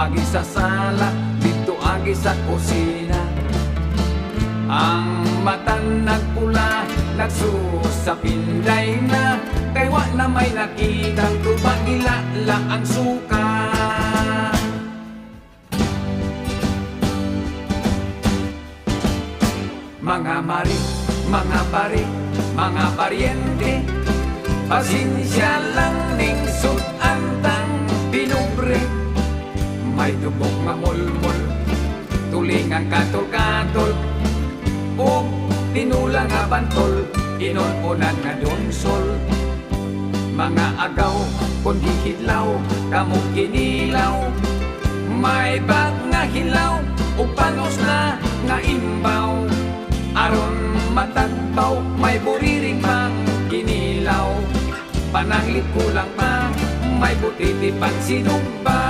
agi sa sala, dito agi sa kusina. Ang matan nagpula, nagsusapinday na, kay wa na may nakitang tubag ilala ang suka. Mga mari, mga pari, mga paryente, pasensya lang ning sudantang pinubre. May dubok nga mulmul, tulingang katol-katol, o tinulang nga bantol, inununan nga donsol. Mga agaw, kung hihidlaw, kamong kinilaw, may bag nga hilaw, o panos na nga imbaw. Aron matagbaw, may buriring pang kinilaw, pananglit kulang pa, may butiti pang sinumba.